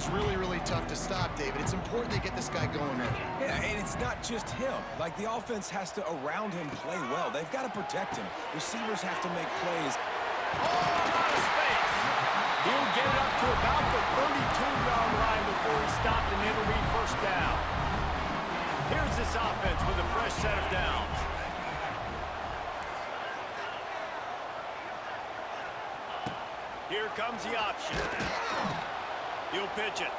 he's really, really tough to stop, David. It's important they get this guy going early. Yeah, and it's not just him. Like, the offense has to, around him, play well. They've got to protect him. Receivers have to make plays. Oh, a lot of space. He'll get it up to about the 32-yard line before he stopped, and it'll be first down. Here's this offense with a fresh set of downs. Here comes the option. He'll pitch it.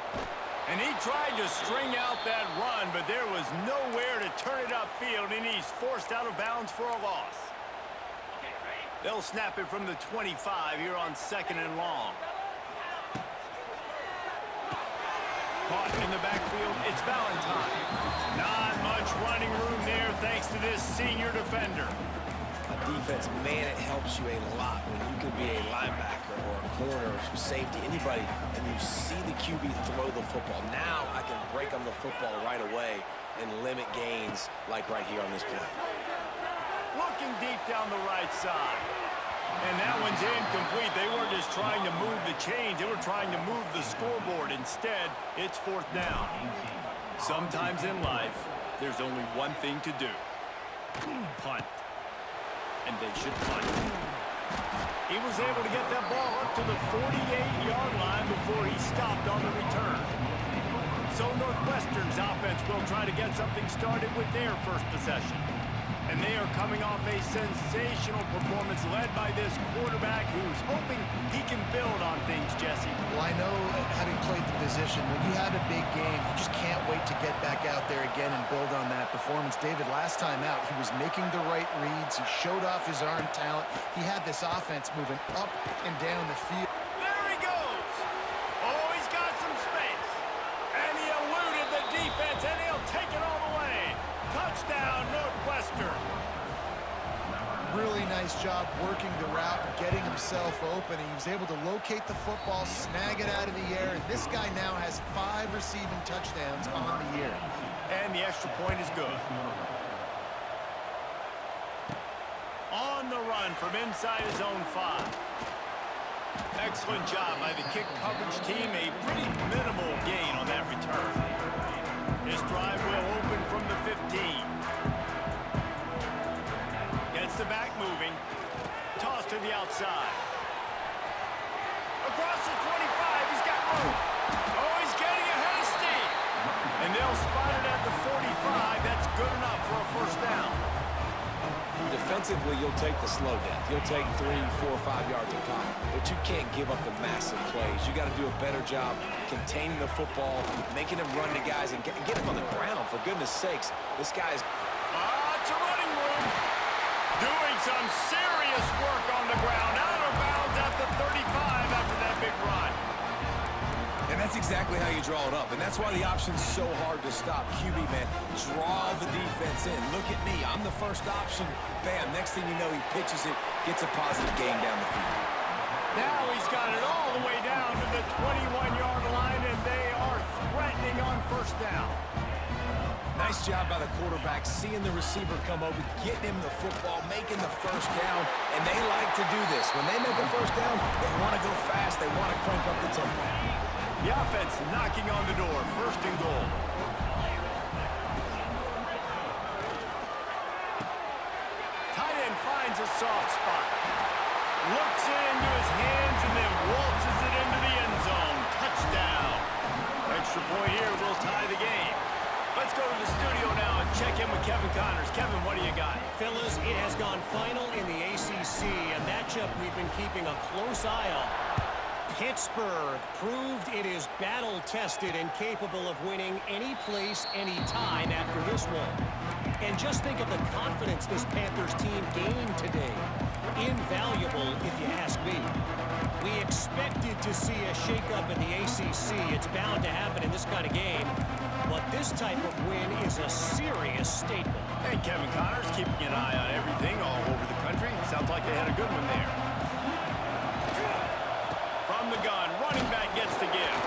And he tried to string out that run, but there was nowhere to turn it upfield, and he's forced out of bounds for a loss. They'll snap it from the 25 here on 2nd and long. Caught in the backfield, it's Valentine. Not much running room there thanks to this senior defender. A defense, man, it helps you a lot when you can be a linebacker or a corner or safety, anybody, and you see the QB throw the football. Now I can break on the football right away and limit gains like right here on this play. Looking deep down the right side. And that one's incomplete. They weren't just trying to move the chains. They were trying to move the scoreboard. Instead, it's 4th down. Sometimes in life, there's only one thing to do. Punt. And they should punt. He was able to get that ball up to the 48-yard line before he stopped on the return. So Northwestern's offense will try to get something started with their first possession. And they are coming off a sensational performance led by this quarterback who's hoping he can build on things, Jesse. Well, I know, having played the position, when you have a big game, you just can't wait to get back out there again and build on that performance. David, last time out, he was making the right reads. He showed off his arm talent. He had this offense moving up and down the field. There he goes. Oh, he's got some space. And he eluded the defense, and he'll take it all the way. Touchdown, Northwestern. Really nice job working the route and getting himself open. He was able to locate the football, snag it out of the air, and this guy now has 5 receiving touchdowns on the year. And the extra point is good. On the run from inside his own 5. Excellent job by the kick coverage team. A pretty minimal gain on that return. His drive will open from the 15. Gets the back moving. Toss to the outside. Across the 25, he's got room. Oh, he's getting ahead of steam. And they'll spot it at the 45. That's good enough for a first down. Defensively, you'll take the slow death. You'll take 3, 4, 5 yards a pop, but you can't give up the massive plays. You got to do a better job containing the football, making him run to guys, and get him on the ground. For goodness sakes, this guy's... It's a running room. Doing some serious work on the ground. Out of bounds at the 35 after that big run. And that's exactly how you draw it up. And that's why the option's so hard to stop. QB, man, draw the defense in. Look at me. I'm the first option. Bam. Next thing you know, he pitches it, gets a positive gain down the field. Now he's got it all the way down to the 21-yard line, and they are threatening on first down. Nice job by the quarterback, seeing the receiver come over, getting him the football, making the first down, and they like to do this. When they make a first down, they want to go fast, they want to crank up the tempo. The offense knocking on the door, 1st and goal. Tight end finds a soft spot. Looks it into his hands and then waltzes it into the end zone. Touchdown. Extra point here will tie the game. Let's go to the studio now and check in with Kevin Connors. Kevin, what do you got? Fellas, it has gone final in the ACC, a matchup we've been keeping a close eye on. Pittsburgh proved it is battle-tested and capable of winning any place, any time after this one. And just think of the confidence this Panthers team gained today. Invaluable, if you ask me. We expected to see a shakeup in the ACC. It's bound to happen in this kind of game. But this type of win is a serious statement. Hey, Kevin Connors keeping an eye on everything all over the country. Sounds like they had a good one there. From the gun, running back gets the give.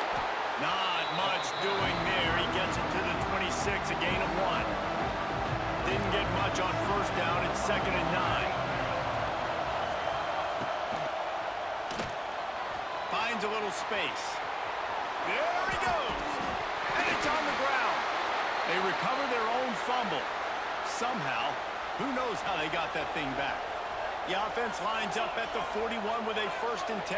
Not much doing there. He gets it to the 26, a gain of 1. Didn't get much on first down. It's 2nd and 9. Finds a little space. There he goes. It's on the ground. They recover their own fumble. Somehow, who knows how they got that thing back. The offense lines up at the 41 with a 1st and 10.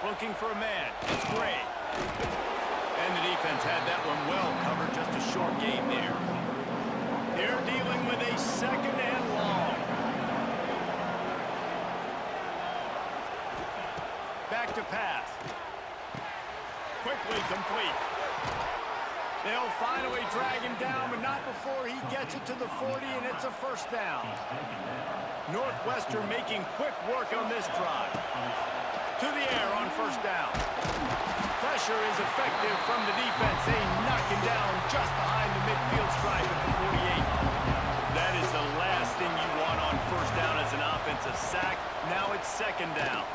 Looking for a man. It's Gray. And the defense had that one well covered. Just a short gain there. They're dealing with a 2nd and long. Back to pass. Quickly complete. They'll finally drag him down, but not before he gets it to the 40, and it's a 1st down. Northwestern making quick work on this drive. To the air on 1st down. Pressure is effective from the defense. They knock him down just behind the midfield stripe at the 48. That is the last thing you want on 1st down as an offensive sack. Now it's 2nd down.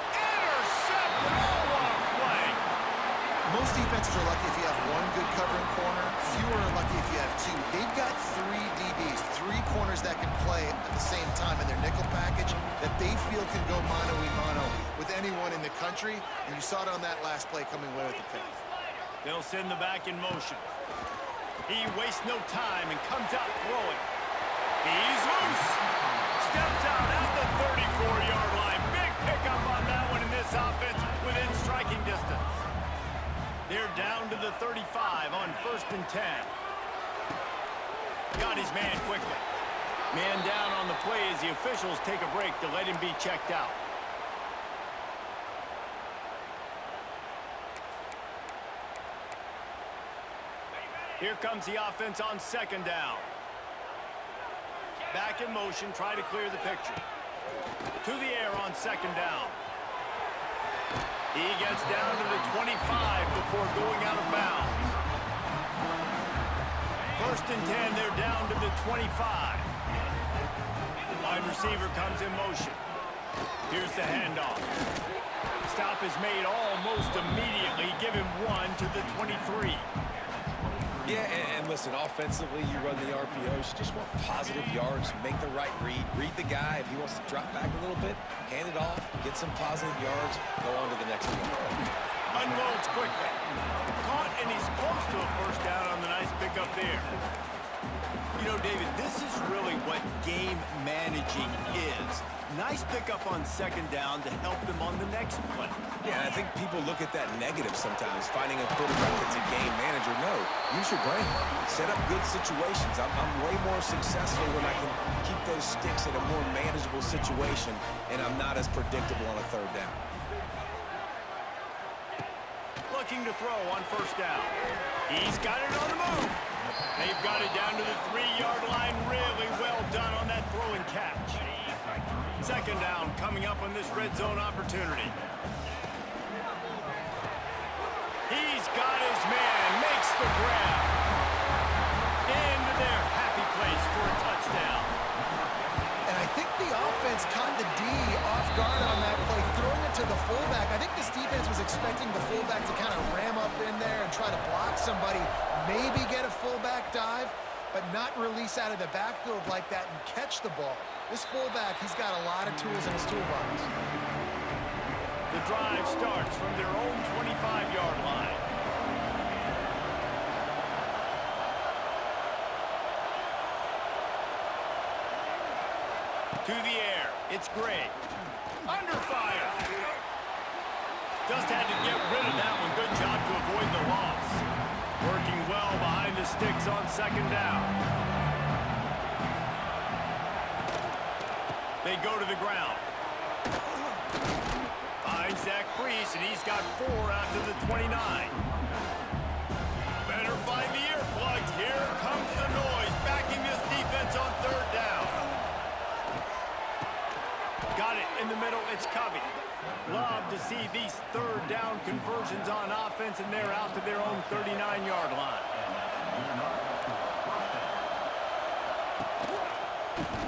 Intercepted! Oh, what a play! Most defenses are lucky if you have one good covering corner. Fewer are lucky if you have two. They've got 3 DBs, 3 corners that can play at the same time in their nickel package that they feel can go mano-a-mano with anyone in the country. And you saw it on that last play coming away with the pick. They'll send the back in motion. He wastes no time and comes out throwing. He's loose. Steps out at the 34-yard line. Big pickup on that one in this offense within striking distance. They're down to the 35 on 1st and 10. Got his man quickly. Man down on the play as the officials take a break to let him be checked out. Here comes the offense on 2nd down. Back in motion, try to clear the picture. To the air on 2nd down. He gets down to the 25 before going out of bounds. 1st and 10, they're down to the 25. Wide receiver comes in motion. Here's the handoff. Stop is made almost immediately. Give him 1 to the 23. Yeah, and listen, offensively, you run the RPOs. You just want positive yards, make the right read. Read the guy. If he wants to drop back a little bit, hand it off, get some positive yards, go on to the next one. Unloads quickly. Caught, and he's close to a 1st down on the nice pickup there. You know, David, this is really what game managing is. Nice pickup on 2nd down to help them on the next play. Yeah, and I think people look at that negative sometimes, finding a quarterback that's a game manager. No, use your brain. Set up good situations. I'm way more successful when I can keep those sticks in a more manageable situation, and I'm not as predictable on a 3rd down. Looking to throw on 1st down. He's got it on the move. They've got it down to the 3-yard line. Really well done on that throw and catch. 2nd down coming up on this red zone opportunity. He's got his man, makes the grab. Into their happy place for a touchdown. And I think the offense caught the D off guard on that play, throwing it to the fullback. I think this defense was expecting the fullback to kind of ram up in there and try to block somebody, maybe get a fullback dive, but not release out of the backfield like that and catch the ball. This fullback, he's got a lot of tools in his toolbox. The drive starts from their own 25-yard line. To the air, it's Gray. Under fire. Just had to get rid of that one. Good job to avoid the loss. Working well behind the sticks on 2nd down. They go to the ground. Finds that crease, and he's got 4 out to the 29. Better find the earplugs. Here comes the noise, backing this defense on 3rd down. Got it in the middle. It's Covey. Love to see these 3rd down conversions on offense, and they're out to their own 39-yard line.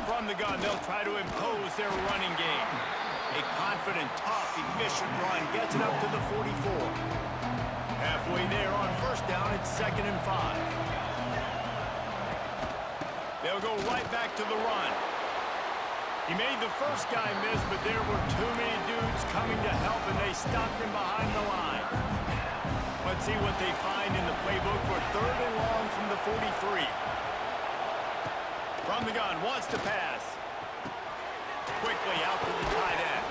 From the gun, they'll try to impose their running game. A confident, tough, efficient run gets it up to the 44. Halfway there on 1st down, it's 2nd and 5. They'll go right back to the run. He made the first guy miss, but there were too many dudes coming to help, and they stopped him behind the line. Let's see what they find in the playbook for 3rd and long from the 43. From the gun, wants to pass. Quickly out to the tight end.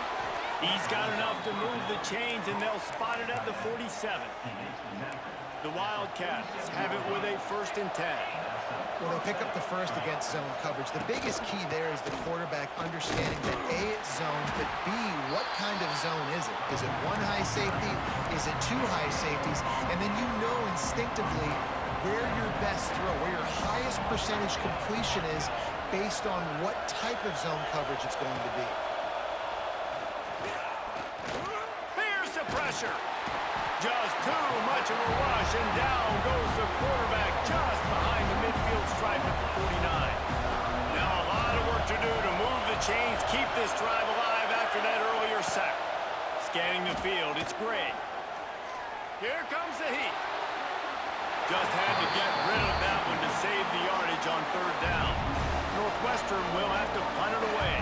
He's got enough to move the chains, and they'll spot it at the 47. The Wildcats have it with a 1st and 10. Well, they pick up the first against zone coverage. The biggest key there is the quarterback understanding that A, it's zone, but B, what kind of zone is it? Is it 1 high safety? Is it 2 high safeties? And then you know instinctively where your best throw, where your highest percentage completion is based on what type of zone coverage it's going to be. Here's the pressure. Just too much of a rush, and down goes the quarterback just behind the midfield stripe at the 49. Now a lot of work to do to move the chains, keep this drive alive after that earlier sack. Scanning the field, it's Gray. Here comes the heat. Just had to get rid of that one to save the yardage on 3rd down. Northwestern will have to punt it away.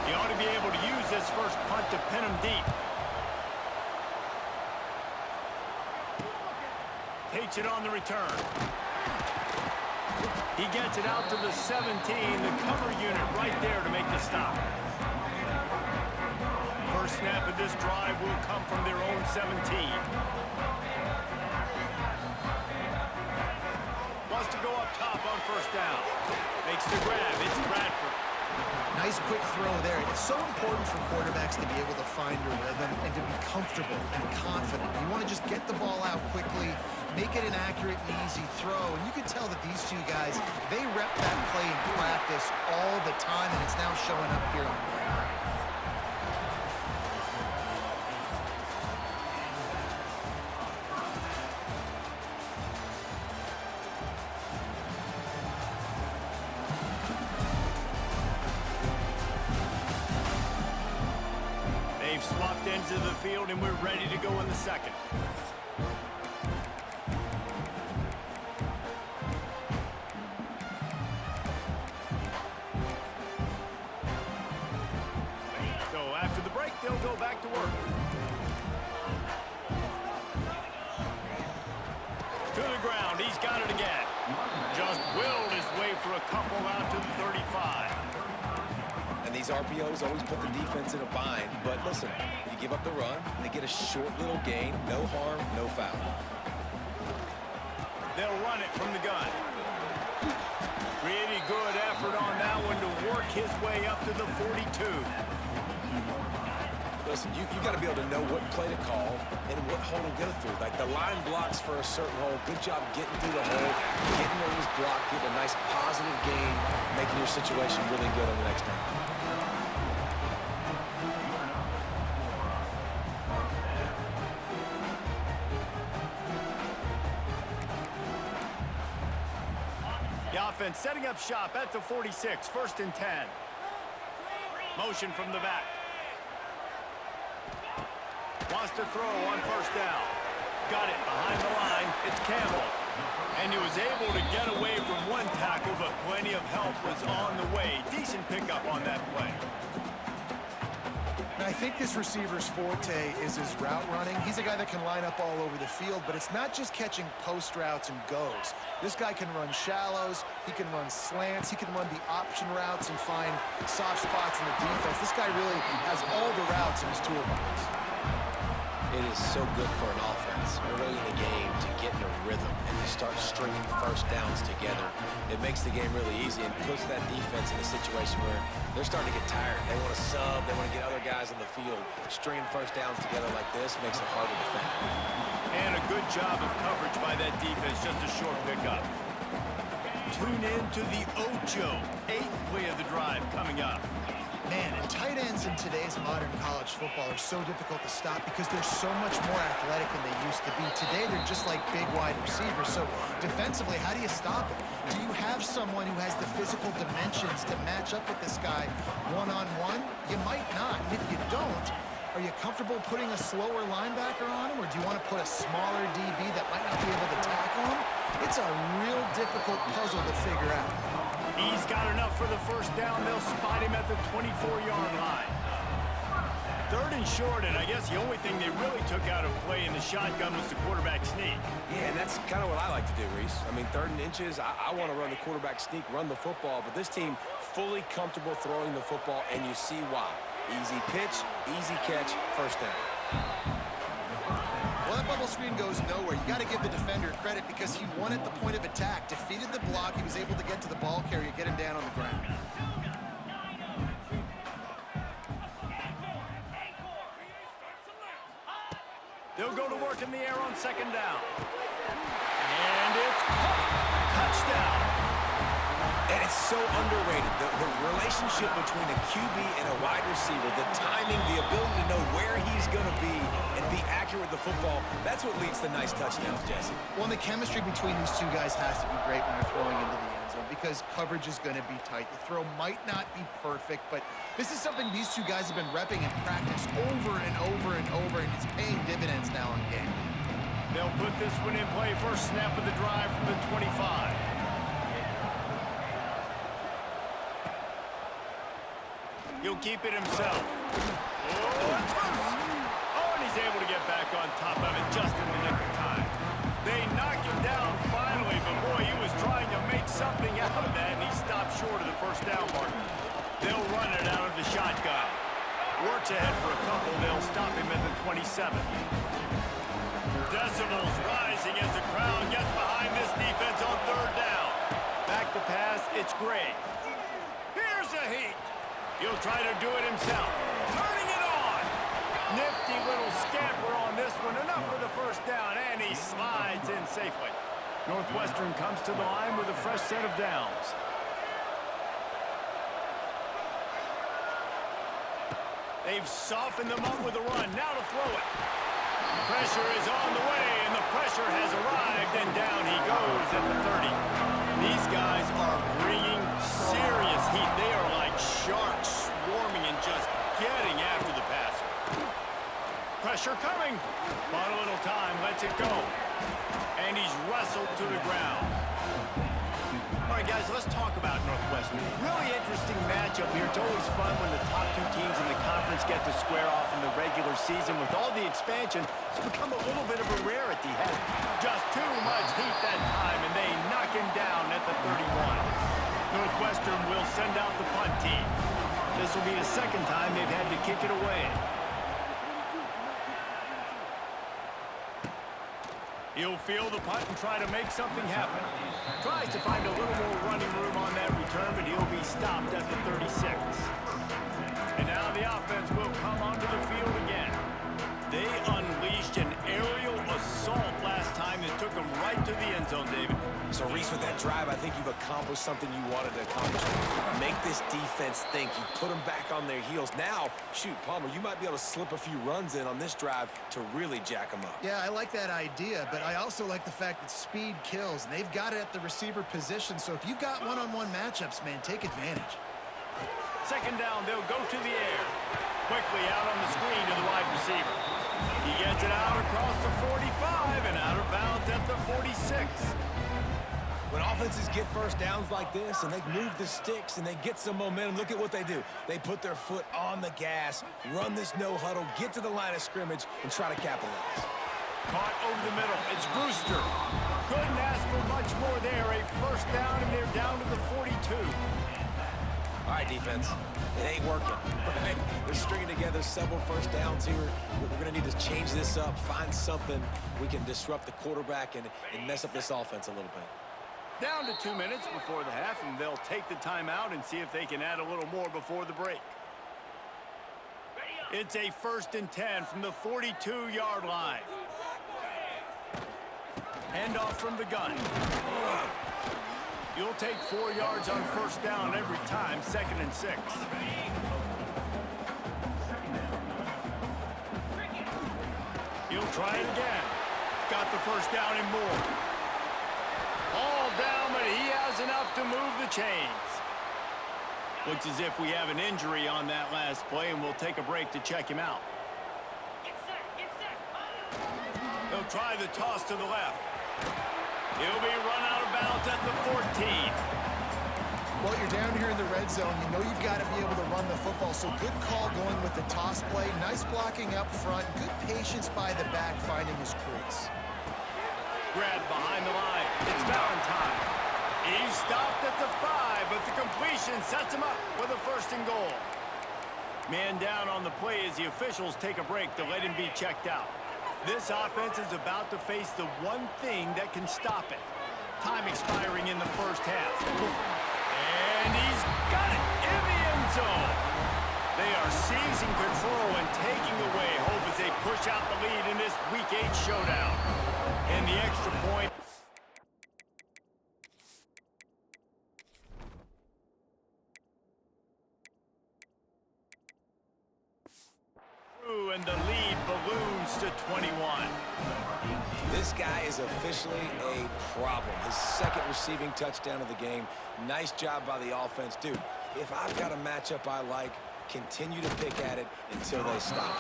He ought to be able to use this first punt to pin him deep. Takes it on the return. He gets it out to the 17, the cover unit right there to make the stop. First snap of this drive will come from their own 17. Wants to go up top on 1st down. Makes the grab. It's Bradford. Nice quick throw there. It's so important for quarterbacks to be able to find a rhythm and to be comfortable and confident. You want to just get the ball out quickly, make it an accurate and easy throw. And you can tell that these two guys, they rep that play in practice all the time, and it's now showing up here on game. Swapped ends of the field, and we're ready to go in the second. So after the break, they'll go back to work. To the ground, he's got it again. Just willed his way for a couple out to the 35. And these RPOs always put the defense in a bind. But listen, you give up the run, they get a short little gain, no harm, no foul. They'll run it from the gun. Pretty good effort on that one to work his way up to the 42. Listen, you got to be able to know what play to call and what hole to go through. Like the line blocks for a certain hole. Good job getting through the hole, getting where it was blocked, getting a nice positive gain, making your situation really good on the next down. The offense setting up shop at the 46, 1st and 10. Motion from the back. Wants to throw on 1st down. Got it behind the line. It's Campbell. And he was able to get away from one tackle, but plenty of help was on the way. Decent pickup on that play. And I think this receiver's forte is his route running. He's a guy that can line up all over the field, but it's not just catching post routes and goes. This guy can run shallows, he can run slants, he can run the option routes and find soft spots in the defense. This guy really has all the routes in his toolbox. It is so good for an offense early in the game to get in a rhythm and to start stringing 1st downs together. It makes the game really easy and puts that defense in a situation where they're starting to get tired. They want to sub, they want to get other guys on the field. Stringing 1st downs together like this makes it hard to defend. And a good job of coverage by that defense, just a short pickup. Tune in to the Ocho, 8th play of the drive coming up. Man, and tight ends in today's modern college football are so difficult to stop because they're so much more athletic than they used to be. Today, they're just like big wide receivers. So defensively, how do you stop it? Do you have someone who has the physical dimensions to match up with this guy one-on-one? You might not. And if you don't, are you comfortable putting a slower linebacker on him, or do you want to put a smaller DB that might not be able to tackle him? It's a real difficult puzzle to figure out. He's got enough for the first down. They'll spot him at the 24-yard line. 3rd and short, and I guess the only thing they really took out of play in the shotgun was the quarterback sneak. Yeah, and that's kind of what I like to do, Reese. I mean, 3rd and inches, I want to run the quarterback sneak, run the football, but this team fully comfortable throwing the football, and you see why. Easy pitch, easy catch, first down. Well, that bubble screen goes nowhere. You got to give the defender credit because he won at the point of attack, defeated the block. He was able to get to the ball carrier, get him down on the ground. They'll go to work in the air on 2nd down. And it's touchdown. And it's so underrated. The relationship between a QB and a wide receiver, the timing, the ability to know where he's going to be and be accurate with the football, that's what leads to nice touchdowns, Jesse. Well, and the chemistry between these two guys has to be great when they're throwing into the end zone because coverage is going to be tight. The throw might not be perfect, but this is something these two guys have been repping in practice over and over and over, and it's paying dividends now in game. They'll put this one in play. First snap of the drive from the 25. He'll keep it himself. Oh, and he's able to get back on top of it just in the nick of time. They knock him down finally, but boy, he was trying to make something out of that, and he stopped short of the first down mark. They'll run it out of the shotgun. Works ahead for a couple. They'll stop him at the 27. Decibels rising as the crowd gets behind this defense on 3rd down. Back to pass, it's Gray. Here's a heat. He'll try to do it himself. Turning it on. Nifty little scamper on this one. Enough for the first down, and he slides in safely. Northwestern comes to the line with a fresh set of downs. They've softened them up with a run. Now to throw it. Pressure is on the way, and the pressure has arrived, and down he goes at the 30. These guys are bringing serious heat. They are like sharks swarming and just getting after the passer. Pressure coming. Bought a little time, lets it go. And he's wrestled to the ground. All right, guys, let's talk about Northwestern. Really interesting matchup here. It's always fun when the top two teams in the conference get to square off in the regular season. With all the expansion, it's become a little bit of a rarity. Had just too much heat that time, and they knock him down at the 31. Northwestern will send out the punt team. This will be the 2nd time they've had to kick it away. He'll field the punt and try to make something happen. Tries to find a little more running room on that return, but he'll be stopped at the 36. And now the offense will come onto the field again. They unleashed an aerial assault last time that took them right to the end zone, David. So, Reese, with that drive, I think you've accomplished something you wanted to accomplish. Make this defense think. You put them back on their heels. Now, shoot, Palmer, you might be able to slip a few runs in on this drive to really jack them up. Yeah, I like that idea, but I also like the fact that speed kills, and they've got it at the receiver position, so if you've got one-on-one matchups, man, take advantage. 2nd down, they'll go to the air. Quickly out on the screen to the wide receiver. He gets it out across the 45 and out of bounds at the 46. When offenses get first downs like this and they move the sticks and they get some momentum, look at what they do. They put their foot on the gas, run this no huddle, get to the line of scrimmage, and try to capitalize. Caught over the middle. It's Brewster. Couldn't ask for much more there. A first down, and they're down to the 42. All right, defense. It ain't working. Right? They're stringing together several first downs here. We're going to need to change this up, find something we can disrupt the quarterback and mess up this offense a little bit. Down to 2 minutes before the half, and they'll take the timeout and see if they can add a little more before the break. It's a 1st and 10 from the 42-yard line. Handoff from the gun. You'll take 4 yards on first down every time, 2nd and 6. He'll try it again. Got the first down and more. All down, but he has enough to move the chains. Looks as if we have an injury on that last play, and we'll take a break to check him out. They'll try the toss to the left. He'll be run out of bounds at the 14. Well, you're down here in the red zone. You know you've got to be able to run the football, so good call going with the toss play. Nice blocking up front. Good patience by the back finding his crease. Grab behind the line. It's Valentine. He's stopped at the 5, but the completion sets him up for the 1st and goal. Man down on the play as the officials take a break to let him be checked out. This offense is about to face the one thing that can stop it. Time expiring in the 1st half. And he's got it in the end zone. They are seizing control and taking away hope as they push out the lead in this Week 8 showdown. And the extra point. And the lead balloons to 21. This guy is officially a problem. His 2nd receiving touchdown of the game. Nice job by the offense. Dude, if I've got a matchup I like, continue to pick at it until they stop.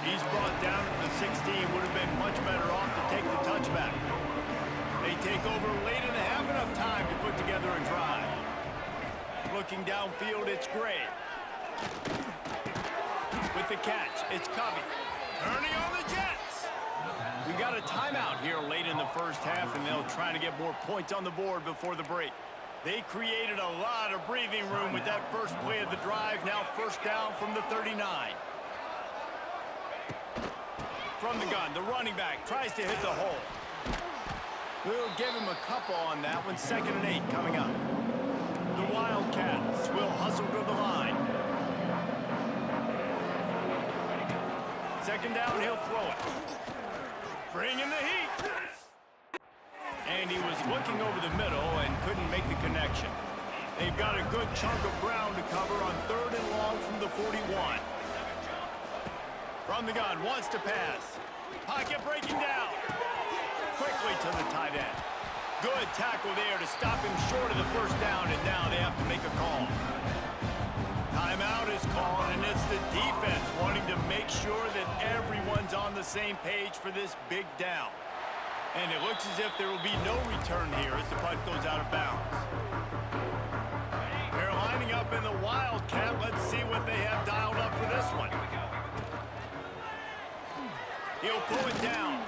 He's brought down to the 16. Would have been much better off to take the touchback. They take over late and have enough time to put together a drive. Looking downfield, it's Gray. With the catch, it's Covey. Turning on the Jets. We got a timeout here late in the 1st half, and they'll try to get more points on the board before the break. They created a lot of breathing room with that first play of the drive. Now 1st down from the 39. From the gun, the running back tries to hit the hole. We'll give him a couple on that one. 2nd and 8 coming up. The Wildcats will hustle to the line. 2nd down, he'll throw it. Bringing the heat. And he was looking over the middle and couldn't make the connection. They've got a good chunk of ground to cover on 3rd and long from the 41. From the gun, wants to pass. Pocket breaking down. Quickly to the tight end. Good tackle there to stop him short of the 1st down, and now they have to make a call. Timeout is called, and it's the defense wanting to make sure that everyone's on the same page for this big down. And it looks as if there will be no return here as the punt goes out of bounds. They're lining up in the Wildcat. Let's see what they have dialed up for this one. He'll pull it down.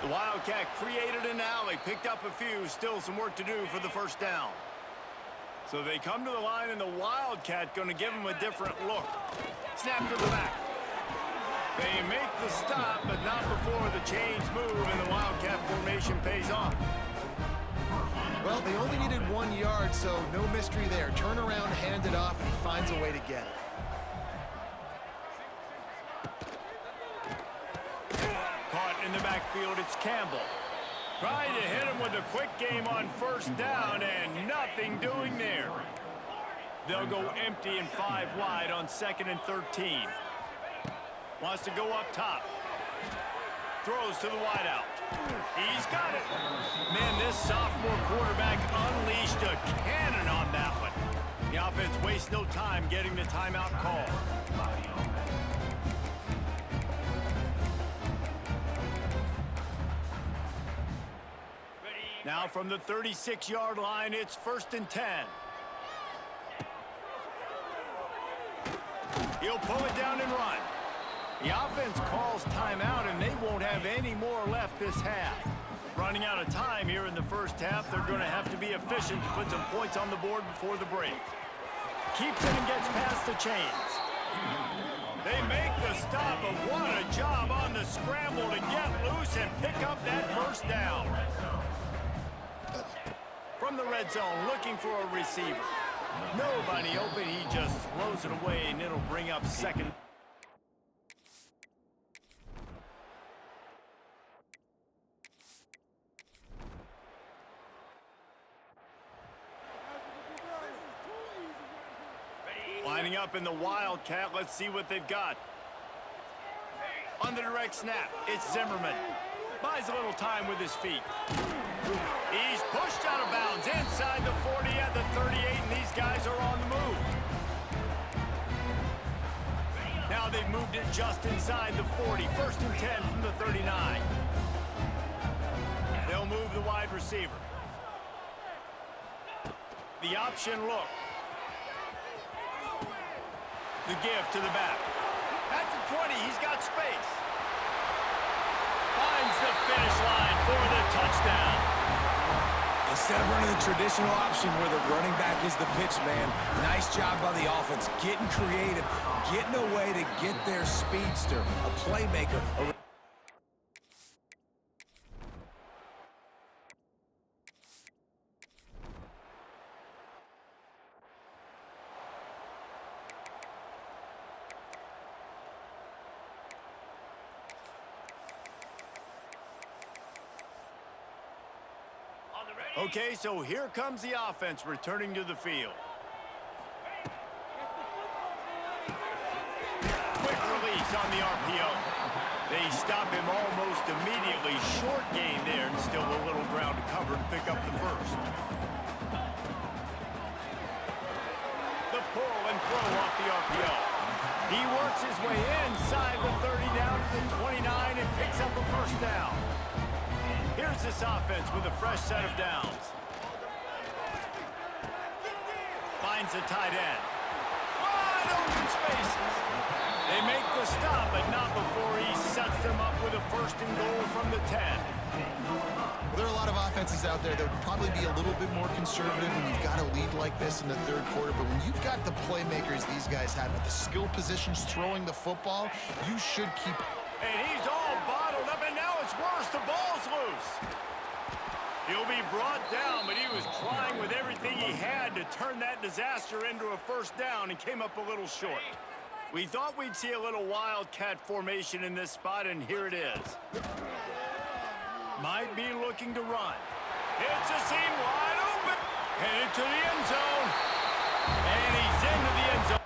The Wildcat created an alley, picked up a few, still some work to do for the 1st down. So they come to the line, and the Wildcat going to give them a different look. Snap to the back. They make the stop, but not before the chains move, and the Wildcat formation pays off. Well, they only needed 1 yard, so no mystery there. Turn around, hand it off, and he finds a way to get it. Caught in the backfield, it's Campbell. Trying to hit him with a quick game on 1st down, and nothing doing there. They'll go empty and 5 wide on 2nd and 13. Wants to go up top. Throws to the wideout. He's got it. Man, this sophomore quarterback unleashed a cannon on that one. The offense wastes no time getting the timeout call. Now from the 36-yard line, it's 1st and 10. He'll pull it down and run. The offense calls timeout, and they won't have any more left this half. Running out of time here in the 1st half, they're going to have to be efficient to put some points on the board before the break. Keeps it and gets past the chains. They make the stop, but what a job on the scramble to get loose and pick up that 1st down. From the red zone, looking for a receiver. Nobody open, he just throws it away, and it'll bring up 2nd. Lining up in the Wildcat, let's see what they've got. On the direct snap, it's Zimmerman. Buys a little time with his feet. He's pushed out of bounds inside the 40 at the 38, and these guys are on the move. Now they've moved it just inside the 40. 1st and 10 from the 39. They'll move the wide receiver. the option look. The give to the back. At the 20, he's got space. Finds the finish line for the touchdown. Instead of running the traditional option where the running back is the pitch man, nice job by the offense, getting creative, getting a way to get their speedster, a playmaker. Okay, so here comes the offense returning to the field. Quick release on the RPO. They stop him almost immediately. Short gain there and still a little ground to cover to pick up the first. The pull and throw off the RPO. He works his way inside the 30 down to the 29 and picks up a first down. Here's this offense with a fresh set of downs. Finds a tight end. Wide open spaces. They make the stop, but not before he sets them up with a first and goal from the 10. Well, there are a lot of offenses out there that would probably be a little bit more conservative when you've got a lead like this in the third quarter. But when you've got the playmakers these guys have at the skill positions throwing the football, you should keep... And he's all bottled up, and now it's worse. The ball's loose. He'll be brought down, but he was trying with everything he had to turn that disaster into a first down and came up a little short. We thought we'd see a little wildcat formation in this spot, and here it is. Might be looking to run. It's a seam wide open. Headed to the end zone. And he's into the end zone.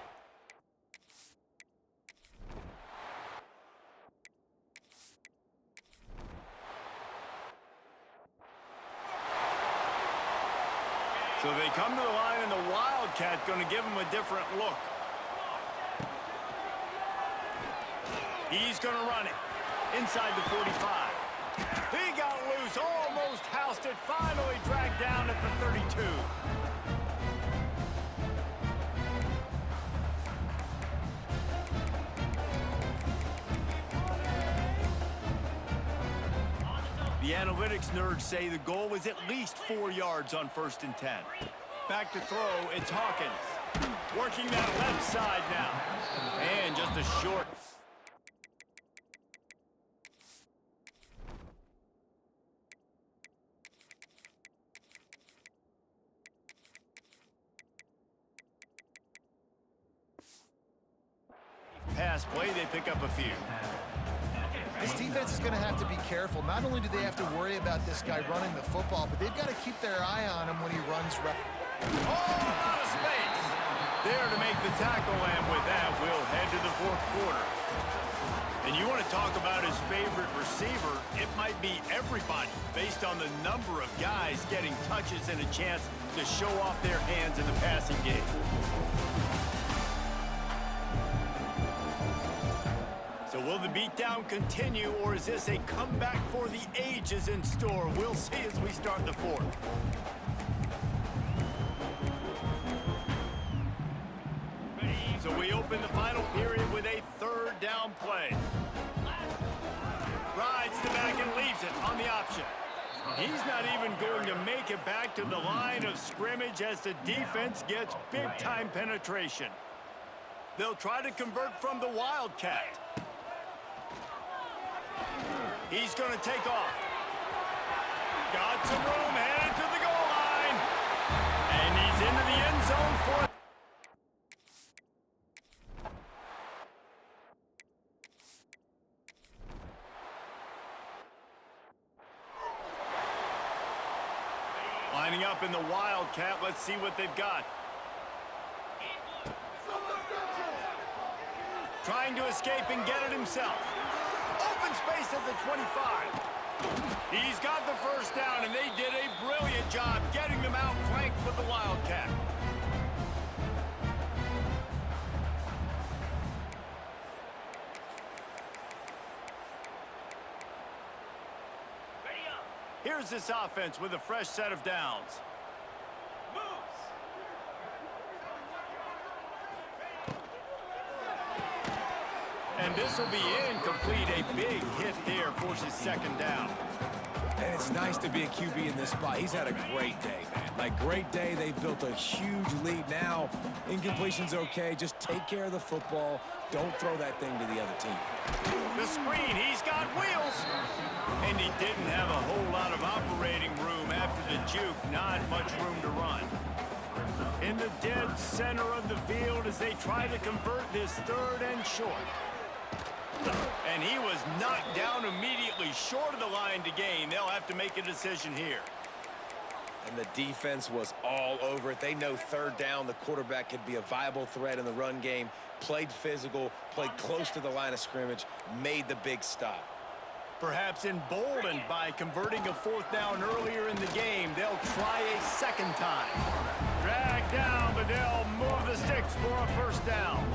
So they come to the line, and the Wildcat going to give him a different look. He's going to run it inside the 45. He got loose, almost housed it, finally dragged down at the 32. The analytics nerds say the goal was at least 4 yards on 1st and 10. Back to throw, it's Hawkins. Working that left side now. And just a short. Pass play, they pick up a few. This defense is going to have to be careful. Not only do they have to worry about this guy running the football, but they've got to keep their eye on him when he runs. Oh, a lot of space. There to make the tackle, and with that, we'll head to the 4th quarter. And you want to talk about his favorite receiver, it might be everybody, based on the number of guys getting touches and a chance to show off their hands in the passing game. So will the beatdown continue, or is this a comeback for the ages in store? We'll see as we start the 4th. So we open the final period with a 3rd down play. Rides the back and leaves it on the option. He's not even going to make it back to the line of scrimmage as the defense gets big-time penetration. They'll try to convert from the Wildcat. He's going to take off. Got some room, headed to the goal line. And he's into the end zone for it. Lining up in the Wildcat. Let's see what they've got. Trying to escape and get it himself. Open space at the 25. He's got the first down, and they did a brilliant job getting them out flanked with the Wildcat. Here's this offense with a fresh set of downs. And this will be incomplete. A big hit here forces second down. And it's nice to be a QB in this spot. He's had a great day, man. Like, great day. They've built a huge lead now. Incompletion's okay. Just take care of the football. Don't throw that thing to the other team. The screen, he's got wheels. And he didn't have a whole lot of operating room after the juke. Not much room to run. In the dead center of the field as they try to convert this third and short. And he was knocked down immediately short of the line to gain. They'll have to make a decision here. And the defense was all over it. They know third down, the quarterback could be a viable threat in the run game. Played physical, played close to the line of scrimmage, made the big stop. Perhaps emboldened by converting a fourth down earlier in the game, they'll try a second time. Drag down, but they'll move the sticks for a first down.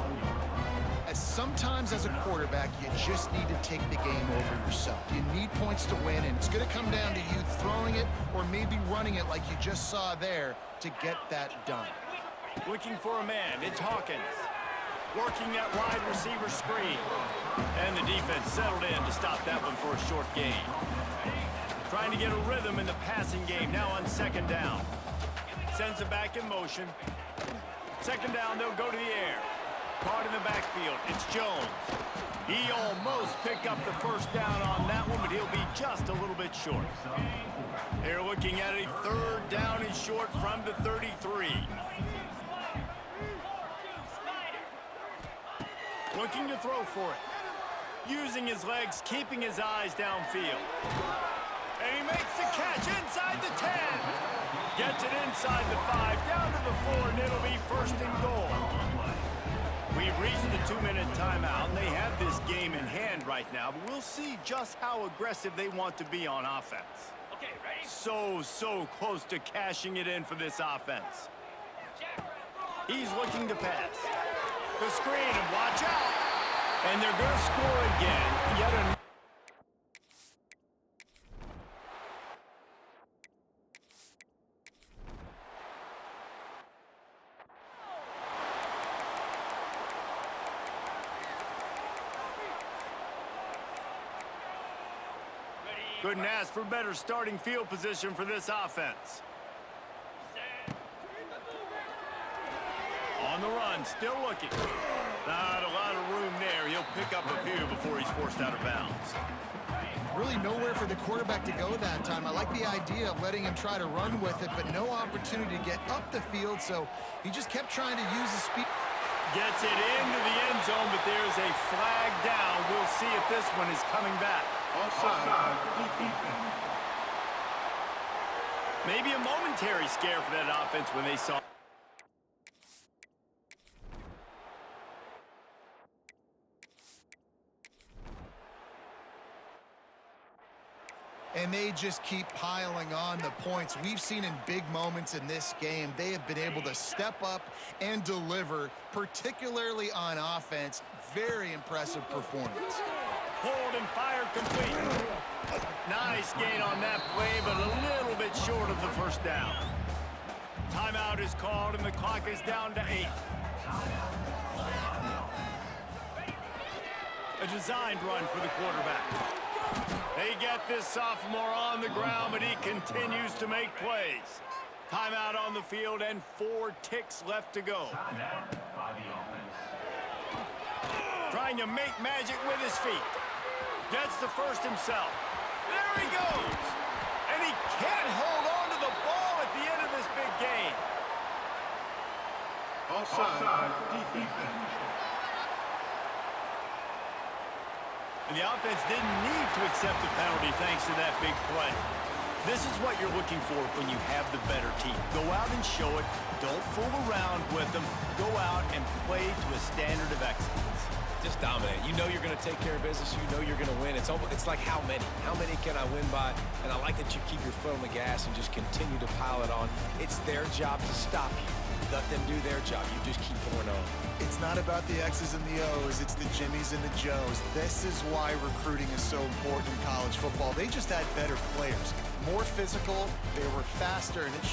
Sometimes as a quarterback, you just need to take the game over yourself. You need points to win, and it's going to come down to you throwing it or maybe running it like you just saw there to get that done. Looking for a man, it's Hawkins. Working that wide receiver screen. And the defense settled in to stop that one for a short gain. Trying to get a rhythm in the passing game now on second down. Sends it back in motion. Second down, they'll go to the air. Caught in the backfield, it's Jones. He almost picked up the first down on that one, but he'll be just a little bit short. They're looking at a third down and short from the 33. Looking to throw for it. Using his legs, keeping his eyes downfield. And he makes the catch inside the 10. Gets it inside the 5, down to the 4, and it'll be first and goal. We've reached the 2-minute timeout, and they have this game in hand right now, but we'll see just how aggressive they want to be on offense. Okay, ready? So close to cashing it in for this offense. He's looking to pass. The screen, and watch out. And they're going to score again. Yet another. Couldn't ask for better starting field position for this offense. On the run, still looking. Not a lot of room there. He'll pick up a few before he's forced out of bounds. Really nowhere for the quarterback to go that time. I like the idea of letting him try to run with it, but no opportunity to get up the field, so he just kept trying to use his speed. Gets it into the end zone, but there's a flag down. We'll see if this one is coming back. Offside. Maybe a momentary scare for that offense when they saw. And they just keep piling on the points. We've seen in big moments in this game, they have been able to step up and deliver, particularly on offense. Very impressive performance. Hold and fire complete. Nice gain on that play, but a little bit short of the first down. Timeout is called, and the clock is down to 8. A designed run for the quarterback. They get this sophomore on the ground, but he continues to make plays. Timeout on the field and 4 ticks left to go. Trying to make magic with his feet. Gets the first himself. There he goes. And he can't hold on to the ball at the end of this big game. Offside. Defense. And the offense didn't need to accept the penalty thanks to that big play. This is what you're looking for when you have the better team. Go out and show it. Don't fool around with them. Go out and play to a standard of excellence. Just dominate. You know you're going to take care of business. You know you're going to win. It's like how many? How many can I win by? And I like that you keep your foot on the gas and just continue to pile it on. It's their job to stop you. Let them do their job. You just keep pouring on. It's not about the X's and the O's. It's the Jimmies and the Joes. This is why recruiting is so important in college football. They just had better players, more physical. They were faster, and it